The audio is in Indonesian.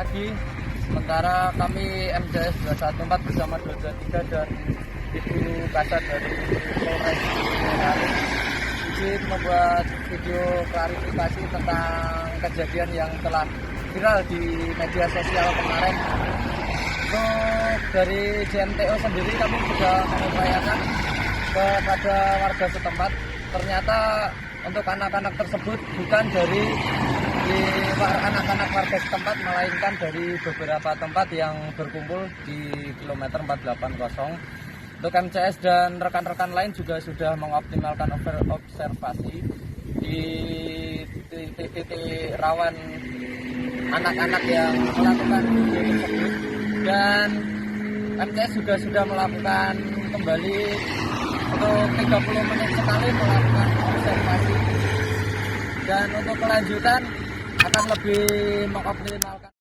pagi. Sementara kami MCS 214 bersama 223 dan Ibu Kasat dari Polres Boyolali izin membuat video klarifikasi tentang kejadian yang telah viral di media sosial kemarin. Untuk dari JMTO sendiri kami sudah mengupayakan kepada warga setempat. Ternyata untuk anak-anak tersebut bukan dari anak-anak warga setempat, melainkan dari beberapa tempat yang berkumpul di kilometer 480. Untuk MCS dan rekan-rekan lain juga sudah mengoptimalkan observasi di titik-titik rawan anak-anak yang melakukan video tersebut, dan MCS juga sudah melakukan kembali untuk 30 menit sekali melakukan observasi, dan untuk kelanjutan akan lebih mengoptimalkan.